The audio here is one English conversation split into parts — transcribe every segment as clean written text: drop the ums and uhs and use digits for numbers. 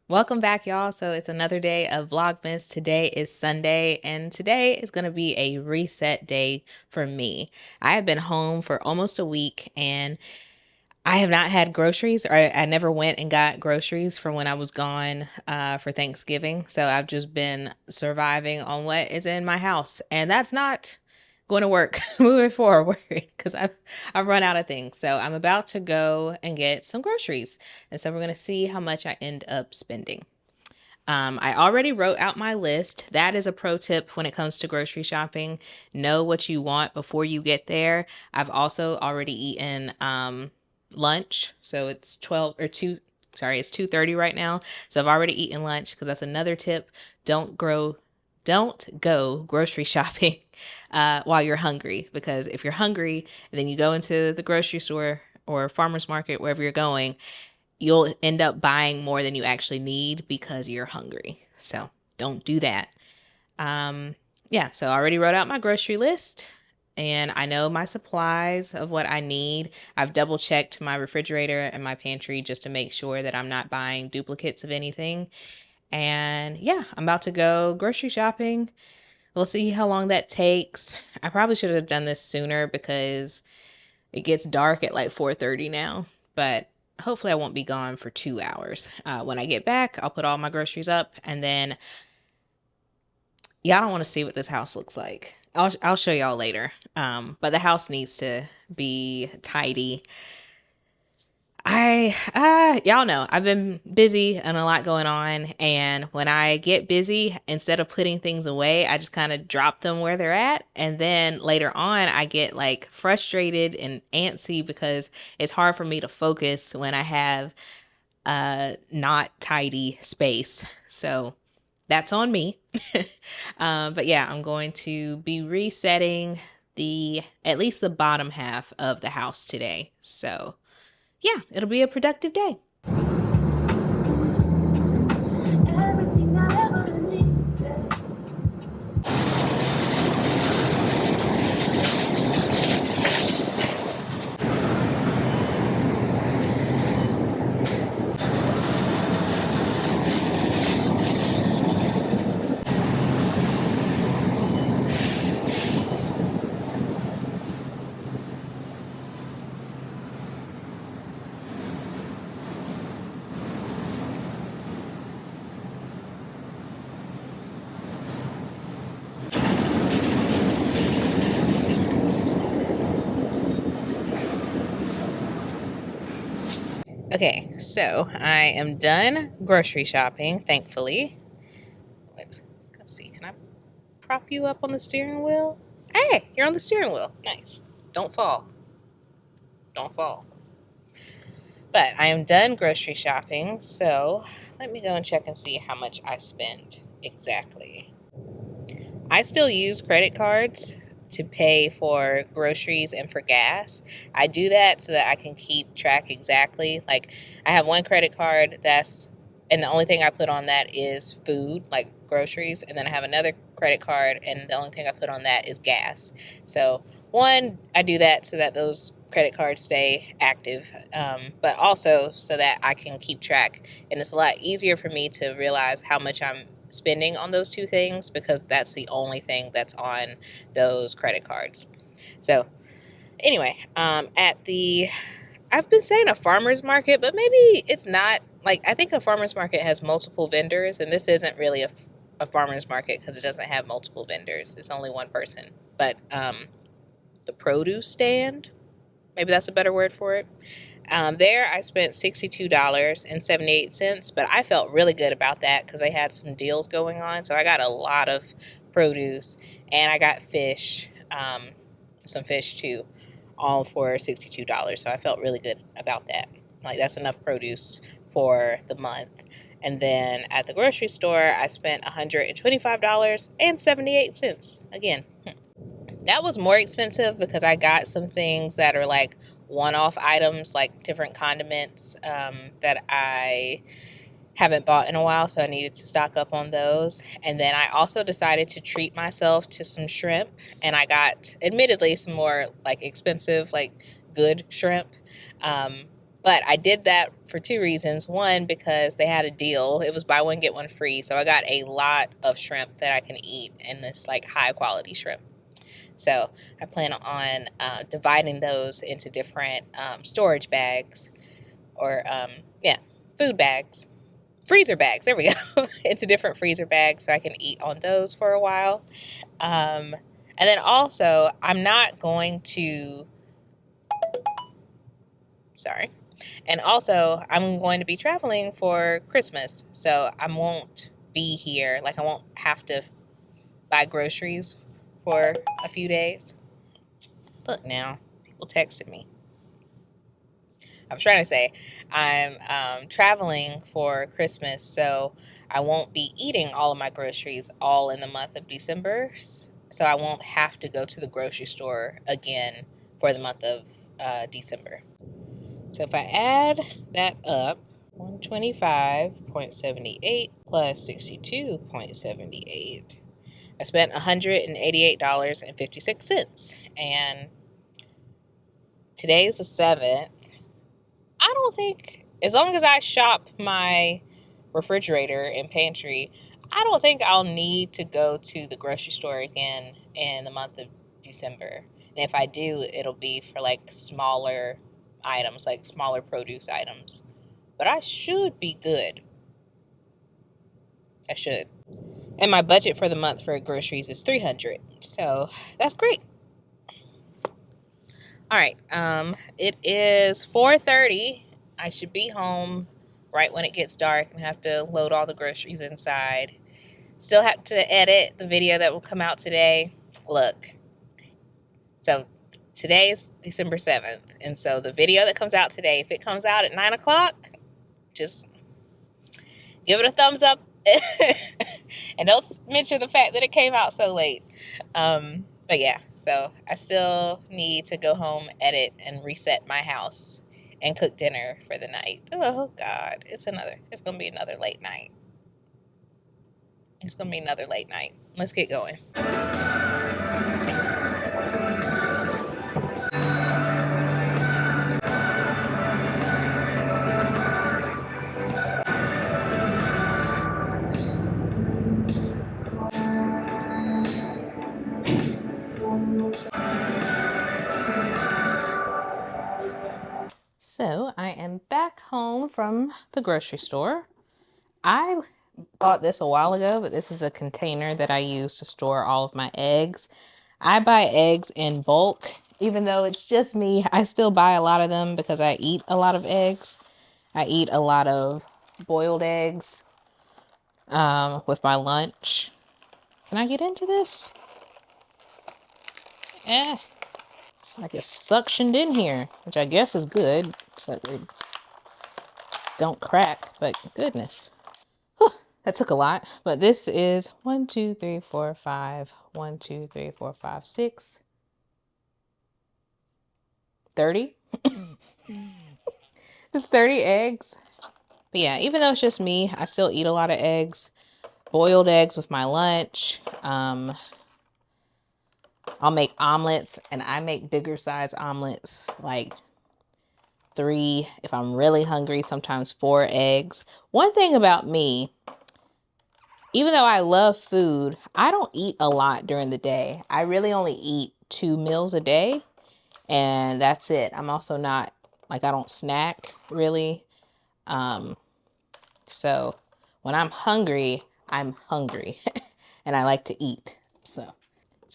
Welcome back, y'all. So it's another day of Vlogmas. Today is Sunday, and today is going to be a reset day for me. I have been home for almost a week, and I have not had groceries, or I never went and got groceries from when I was gone for Thanksgiving. So I've just been surviving on what is in my house, and that's not going to work moving forward because I've run out of things. So I'm about to go and get some groceries, and so we're going to see how much I end up spending. I already wrote out my list. That is a pro tip when it comes to grocery shopping. Know what you want before you get there. I've also already eaten lunch, so it's 12 or 2. Sorry, it's 2:30 right now. So I've already eaten lunch because that's another tip. Don't grow. Don't go grocery shopping while you're hungry, because if you're hungry and then you go into the grocery store or farmer's market, wherever you're going, you'll end up buying more than you actually need because you're hungry. So don't do that. Yeah, so I already wrote out my grocery list and I know my supplies of what I need. I've double checked my refrigerator and my pantry just to make sure that I'm not buying duplicates of anything. And yeah, I'm about to go grocery shopping. We'll see how long that takes. I probably should have done this sooner because it gets dark at like 4:30 now, but hopefully I won't be gone for 2 hours. When I get back, I'll put all my groceries up, and then y'all don't want to see what this house looks like. I'll show y'all later. But the house needs to be tidy. Y'all know I've been busy and a lot going on, and when I get busy, instead of putting things away, I just kind of drop them where they're at, and then later on I get like frustrated and antsy because it's hard for me to focus when I have not tidy space. So that's on me. But yeah, I'm going to be resetting the at least the bottom half of the house today. So yeah, it'll be a productive day. Everything I ever needed. Okay, so I am done grocery shopping, thankfully. Let's see, can I prop you up on the steering wheel? Hey, you're on the steering wheel. Nice. Don't fall. Don't fall. But I am done grocery shopping, so let me go and check and see how much I spent exactly. I still use credit cards to pay for groceries and for gas. I do that so that I can keep track exactly. Like, I have one credit card and the only thing I put on that is food, like groceries. And then I have another credit card, and the only thing I put on that is gas. So, one, I do that so that those credit cards stay active, but also so that I can keep track. And it's a lot easier for me to realize how much I'm spending on those two things because that's the only thing that's on those credit cards. So anyway, I've been saying a farmer's market, but maybe it's not. Like, I think a farmer's market has multiple vendors, and this isn't really a farmer's market because it doesn't have multiple vendors. It's only one person. But the produce stand, maybe that's a better word for it. There, I spent $62.78, but I felt really good about that because they had some deals going on. So I got a lot of produce, and I got fish, some fish too, all for $62. So I felt really good about that. Like, that's enough produce for the month. And then at the grocery store, I spent $125.78. Again, that was more expensive because I got some things that are like one-off items, like different condiments that I haven't bought in a while, so I needed to stock up on those. And then I also decided to treat myself to some shrimp, and I got, admittedly, some more like expensive, like good shrimp. But I did that for two reasons. One, because they had a deal. It was buy one, get one free. So I got a lot of shrimp that I can eat, and this like high quality shrimp. So I plan on dividing those into different storage bags or, yeah, food bags. Freezer bags. There we go. Into different freezer bags so I can eat on those for a while. And then also, I'm not going to, sorry. And also, I'm going to be traveling for Christmas, so I won't be here. Like, I won't have to buy groceries for a few days. Look now, people texted me. I was trying to say I'm traveling for Christmas, so I won't be eating all of my groceries all in the month of December. So I won't have to go to the grocery store again for the month of December. So if I add that up, 125.78 plus 62.78, I spent $188.56. And today's the 7th. I don't think, as long as I shop my refrigerator and pantry, I don't think I'll need to go to the grocery store again in the month of December. And if I do, it'll be for like smaller items, like smaller produce items. But I should be good. I should. And my budget for the month for groceries is $300. So that's great. All right. It is 4:30. I should be home right when it gets dark and have to load all the groceries inside. Still have to edit the video that will come out today. Look. So today is December 7th. And so the video that comes out today, if it comes out at 9 o'clock, just give it a thumbs up. And don't mention the fact that it came out so late. But yeah, so I still need to go home, edit, and reset my house and cook dinner for the night. Oh God, it's gonna be another late night. It's gonna be another late night. Let's get going. So I am back home from the grocery store. I bought this a while ago, but this is a container that I use to store all of my eggs. I buy eggs in bulk. Even though it's just me, I still buy a lot of them because I eat a lot of eggs. I eat a lot of boiled eggs with my lunch. Can I get into this? It's like it's suctioned in here, which I guess is good so they don't crack, but goodness. Whew, that took a lot, but this is 1, 2, 3, 4, 5, 1, 2, 3, 4, 5, 6, 30. It's 30 eggs. But yeah, even though it's just me, I still eat a lot of eggs. Boiled eggs with my lunch. I'll make omelets, and I make bigger size omelets, like 3 if I'm really hungry, sometimes 4 eggs. One thing about me, even though I love food, I don't eat a lot during the day. I really only eat 2 meals a day, and that's it. I'm also not, like, I don't snack really. So when I'm hungry, and I like to eat. So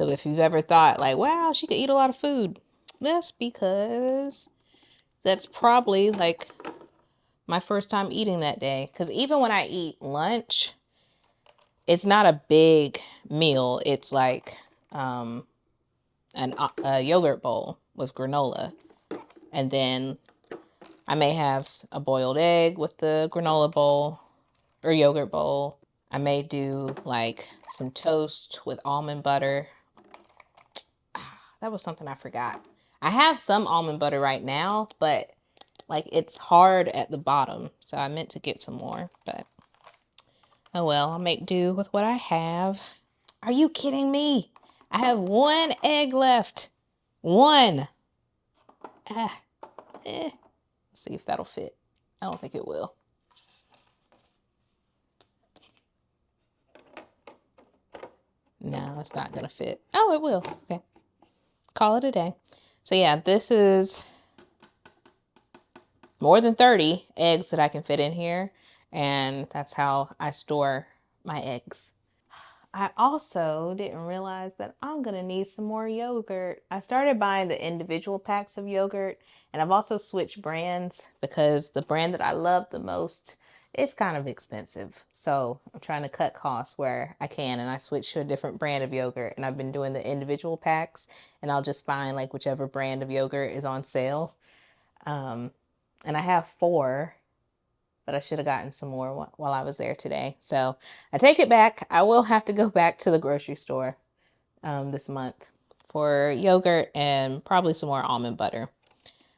if you've ever thought like, wow, she could eat a lot of food, that's because that's probably like my first time eating that day. Because even when I eat lunch, it's not a big meal. It's like a yogurt bowl with granola. And then I may have a boiled egg with the granola bowl or yogurt bowl. I may do like some toast with almond butter. That was something I forgot. I have some almond butter right now, but like it's hard at the bottom. So I meant to get some more, but oh well, I'll make do with what I have. Are you kidding me? I have 1 egg left. 1. Let's See if that'll fit. I don't think it will. No, it's not gonna fit. Oh, it will. Okay. Call it a day. So yeah, this is more than 30 eggs that I can fit in here. And that's how I store my eggs. I also didn't realize that I'm gonna need some more yogurt. I started buying the individual packs of yogurt, and I've also switched brands because the brand that I love the most is kind of expensive. So I'm trying to cut costs where I can, and I switched to a different brand of yogurt, and I've been doing the individual packs, and I'll just find like whichever brand of yogurt is on sale. And I have 4, but I should have gotten some more while I was there today. So I take it back. I will have to go back to the grocery store this month for yogurt and probably some more almond butter.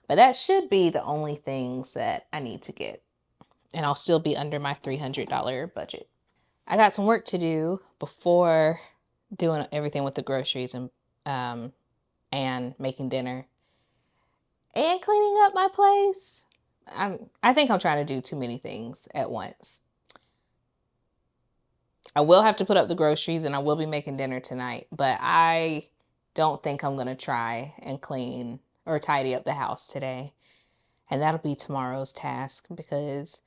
But that should be the only things that I need to get. And I'll still be under my $300 budget. I got some work to do before doing everything with the groceries and making dinner and cleaning up my place. I think I'm trying to do too many things at once. I will have to put up the groceries and I will be making dinner tonight, but I don't think I'm going to try and clean or tidy up the house today. And that'll be tomorrow's task because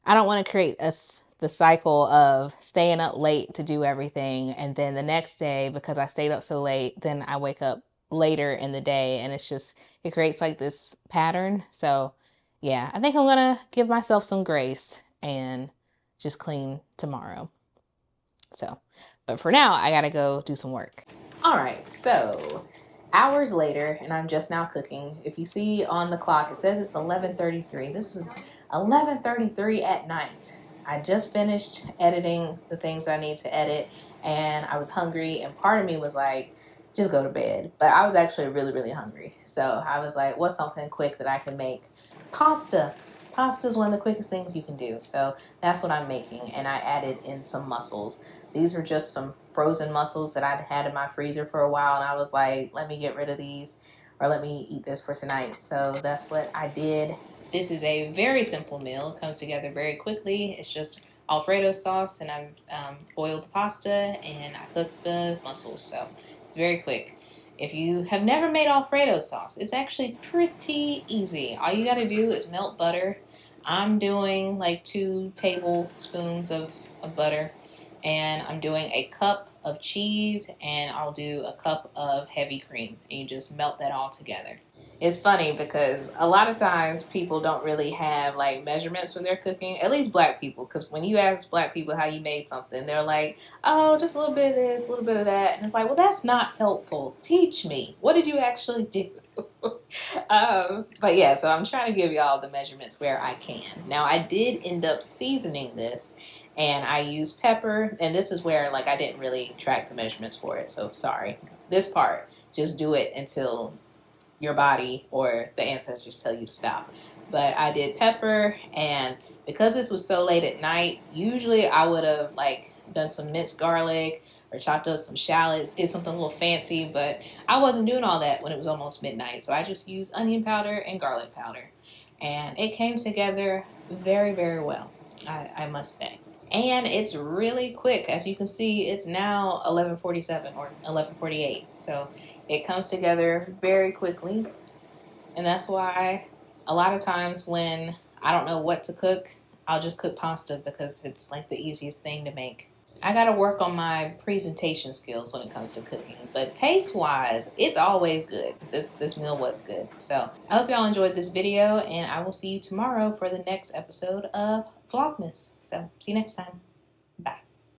I don't want to create the cycle of staying up late to do everything. And then the next day, because I stayed up so late, then I wake up later in the day and it creates like this pattern. So yeah, I think I'm going to give myself some grace and just clean tomorrow. So, but for now, I gotta go do some work. All right, so hours later, and I'm just now cooking. If you see on the clock, it says it's 11:33. This is 11:33 at night. I just finished editing the things I need to edit, and I was hungry, and part of me was like, just go to bed. But I was actually really, really hungry. So I was like, what's something quick that I can make? Pasta. Pasta is one of the quickest things you can do. So that's what I'm making, and I added in some mussels. These were just some frozen mussels that I'd had in my freezer for a while, and I was like, let me get rid of these, or let me eat this for tonight. So that's what I did. This is a very simple meal. It comes together very quickly. It's just Alfredo sauce, and I boiled the pasta, and I cooked the mussels. So it's very quick. If you have never made Alfredo sauce, it's actually pretty easy. All you got to do is melt butter. I'm doing like 2 tablespoons of butter, and I'm doing a cup of cheese, and I'll do a cup of heavy cream, and you just melt that all together. It's funny because a lot of times people don't really have like measurements when they're cooking, at least black people, because when you ask black people how you made something, they're like, oh, just a little bit of this, a little bit of that. And it's like, well, that's not helpful. Teach me. What did you actually do? But yeah, so I'm trying to give y'all the measurements where I can. Now, I did end up seasoning this, and I used pepper, and this is where like I didn't really track the measurements for it, so sorry. This part, just do it until your body or the ancestors tell you to stop. But I did pepper, and because this was so late at night, usually I would have like done some minced garlic or chopped up some shallots, did something a little fancy, but I wasn't doing all that when it was almost midnight. So I just used onion powder and garlic powder, and it came together very, very well, I must say. And it's really quick. As you can see, it's now 11:47 or 11:48. So it comes together very quickly. And that's why a lot of times when I don't know what to cook, I'll just cook pasta because it's like the easiest thing to make. I gotta work on my presentation skills when it comes to cooking, but taste wise, it's always good. This meal was good. So I hope y'all enjoyed this video, and I will see you tomorrow for the next episode of Vlogmas. So see you next time. Bye.